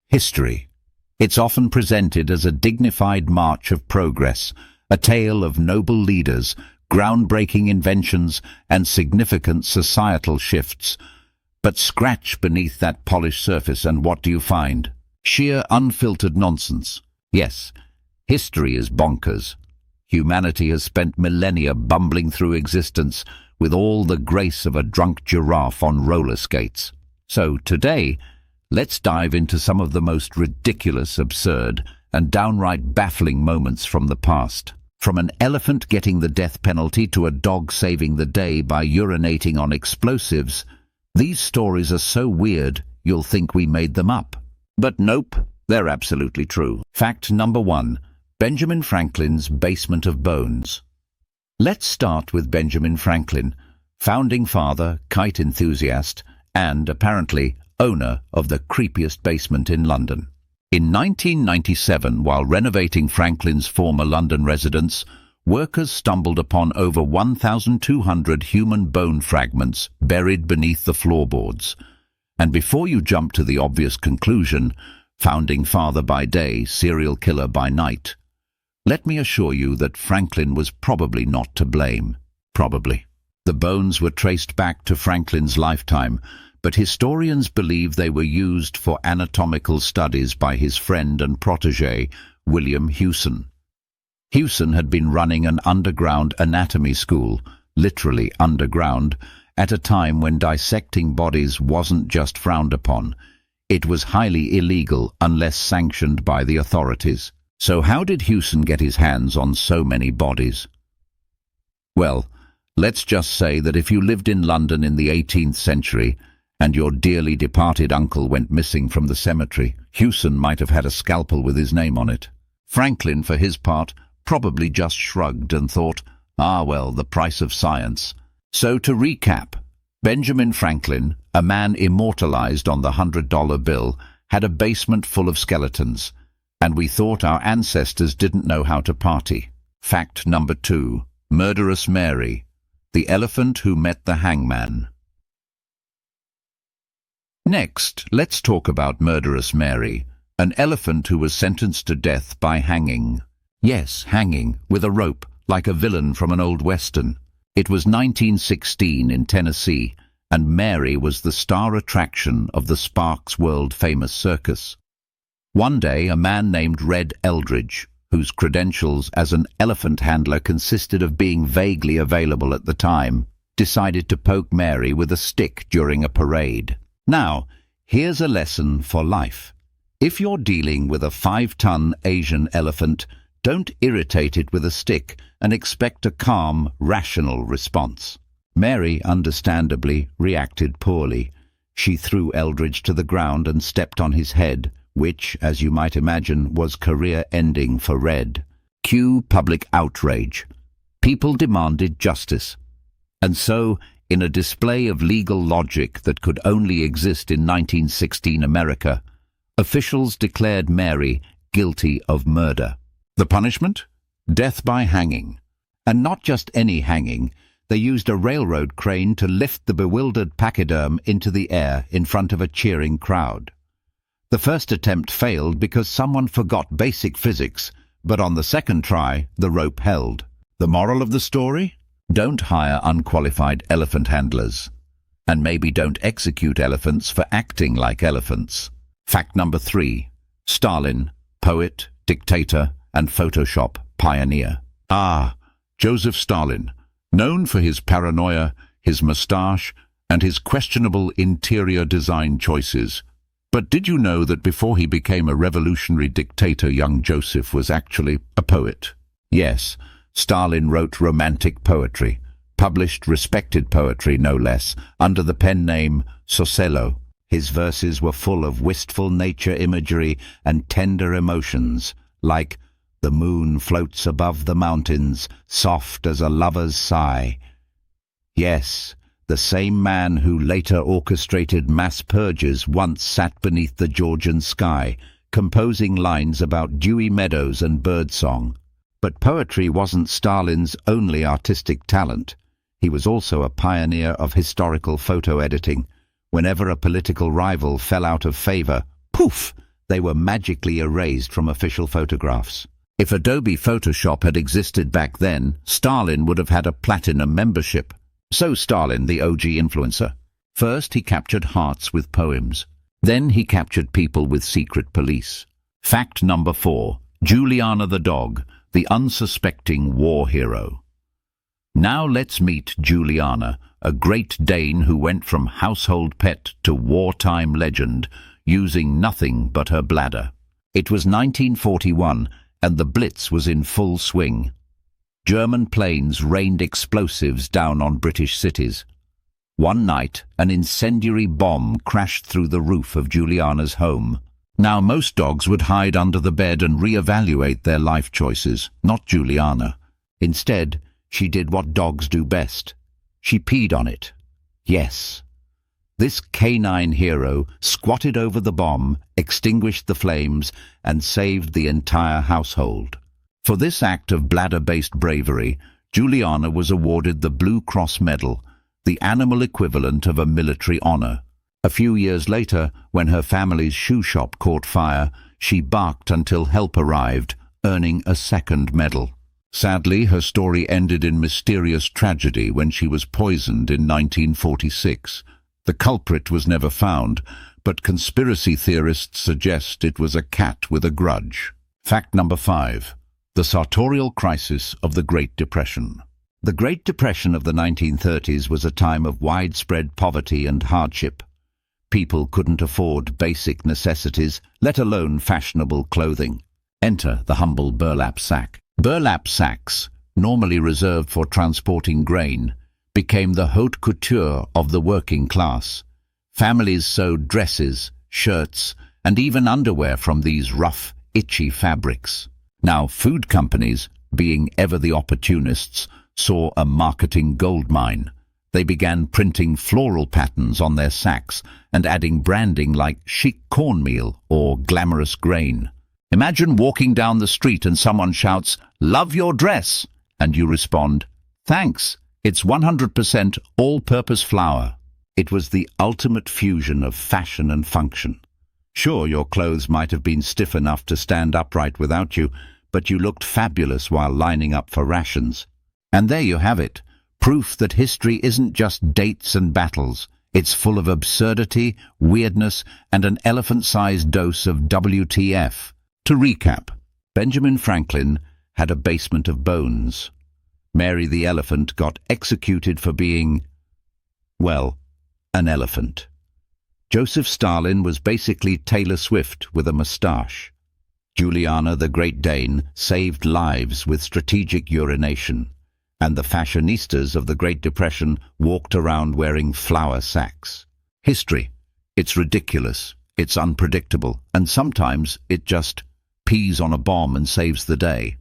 History. It's often presented as a dignified march of progress, a tale of noble leaders, groundbreaking inventions, and significant societal shifts. But scratch beneath that polished surface and what do you find? Sheer unfiltered nonsense. Yes, history is bonkers. Humanity has spent millennia bumbling through existence with all the grace of a drunk giraffe on roller skates. So today, let's dive into some of the most ridiculous, absurd, and downright baffling moments from the past. From an elephant getting the death penalty to a dog saving the day by urinating on explosives, these stories are so weird you'll think we made them up. But nope, they're absolutely true. Fact number 1. Benjamin Franklin's basement of bones. Let's start with Benjamin Franklin, founding father, kite enthusiast, and, apparently, owner of the creepiest basement in London. In 1997, while renovating Franklin's former London residence, workers stumbled upon over 1,200 human bone fragments buried beneath the floorboards. And before you jump to the obvious conclusion, founding father by day, serial killer by night, let me assure you that Franklin was probably not to blame. Probably. The bones were traced back to Franklin's lifetime, but historians believe they were used for anatomical studies by his friend and protégé, William Hewson. Hewson had been running an underground anatomy school, literally underground, at a time when dissecting bodies wasn't just frowned upon. It was highly illegal unless sanctioned by the authorities. So how did Hewson get his hands on so many bodies? Well, let's just say that if you lived in London in the 18th century, and your dearly departed uncle went missing from the cemetery, Hewson might have had a scalpel with his name on it. Franklin, for his part, probably just shrugged and thought, ah well, the price of science. So to recap, Benjamin Franklin, a man immortalized on the $100 bill, had a basement full of skeletons, and we thought our ancestors didn't know how to party. Fact number 2. Murderous Mary, the elephant who met the hangman. Next, let's talk about Murderous Mary, an elephant who was sentenced to death by hanging. Yes, hanging, with a rope, like a villain from an old western. It was 1916 in Tennessee, and Mary was the star attraction of the Sparks world-famous circus. One day, a man named Red Eldridge, whose credentials as an elephant handler consisted of being vaguely available at the time, decided to poke Mary with a stick during a parade. Now, here's a lesson for life. If you're dealing with a 5-ton Asian elephant, don't irritate it with a stick and expect a calm, rational response. Mary, understandably, reacted poorly. She threw Eldridge to the ground and stepped on his head, which, as you might imagine, was career-ending for Red. Cue public outrage. People demanded justice. And so, in a display of legal logic that could only exist in 1916 America, officials declared Mary guilty of murder. The punishment? Death by hanging. And not just any hanging. They used a railroad crane to lift the bewildered pachyderm into the air in front of a cheering crowd. The first attempt failed because someone forgot basic physics, but on the second try, the rope held. The moral of the story? Don't hire unqualified elephant handlers. And maybe don't execute elephants for acting like elephants. Fact number 3. Stalin, poet, dictator, and Photoshop pioneer. Joseph Stalin, known for his paranoia, his moustache, and his questionable interior design choices. But did you know that before he became a revolutionary dictator, young Joseph was actually a poet? Yes, Stalin wrote romantic poetry, published respected poetry no less, under the pen name Soselo. His verses were full of wistful nature imagery and tender emotions, like "The moon floats above the mountains, soft as a lover's sigh." Yes, the same man who later orchestrated mass purges once sat beneath the Georgian sky, composing lines about dewy meadows and birdsong. But poetry wasn't Stalin's only artistic talent. He was also a pioneer of historical photo editing. Whenever a political rival fell out of favor, poof, They were magically erased from official photographs. If Adobe Photoshop had existed back then, Stalin would have had a platinum membership. So Stalin, the OG influencer. First, he captured hearts with poems. Then he captured people with secret police. Fact number 4. Juliana the dog, the unsuspecting war hero. Now let's meet Juliana, a Great Dane who went from household pet to wartime legend, using nothing but her bladder. It was 1941, and the Blitz was in full swing. German planes rained explosives down on British cities. One night, an incendiary bomb crashed through the roof of Juliana's home. Now, most dogs would hide under the bed and reevaluate their life choices, not Juliana. Instead, she did what dogs do best. She peed on it. Yes. This canine hero squatted over the bomb, extinguished the flames, and saved the entire household. For this act of bladder-based bravery, Juliana was awarded the Blue Cross Medal, the animal equivalent of a military honor. A few years later, when her family's shoe shop caught fire, she barked until help arrived, earning a second medal. Sadly, her story ended in mysterious tragedy when she was poisoned in 1946. The culprit was never found, but conspiracy theorists suggest it was a cat with a grudge. Fact number 5. The sartorial crisis of the Great Depression. The Great Depression of the 1930s was a time of widespread poverty and hardship. People couldn't afford basic necessities, let alone fashionable clothing. Enter the humble burlap sack. Burlap sacks, normally reserved for transporting grain, became the haute couture of the working class. Families sewed dresses, shirts, and even underwear from these rough, itchy fabrics. Now food companies, being ever the opportunists, saw a marketing goldmine. They began printing floral patterns on their sacks and adding branding like chic cornmeal or glamorous grain. Imagine walking down the street and someone shouts, "Love your dress," and you respond, "Thanks, it's 100% all-purpose flour." It was the ultimate fusion of fashion and function. Sure, your clothes might have been stiff enough to stand upright without you, but you looked fabulous while lining up for rations. And there you have it, proof that history isn't just dates and battles. It's full of absurdity, weirdness, and an elephant-sized dose of WTF. To recap, Benjamin Franklin had a basement of bones. Mary the elephant got executed for being, well, an elephant. Joseph Stalin was basically Taylor Swift with a moustache. Juliana the Great Dane saved lives with strategic urination. And the fashionistas of the Great Depression walked around wearing flour sacks. History. It's ridiculous, it's unpredictable, and sometimes it just pees on a bomb and saves the day.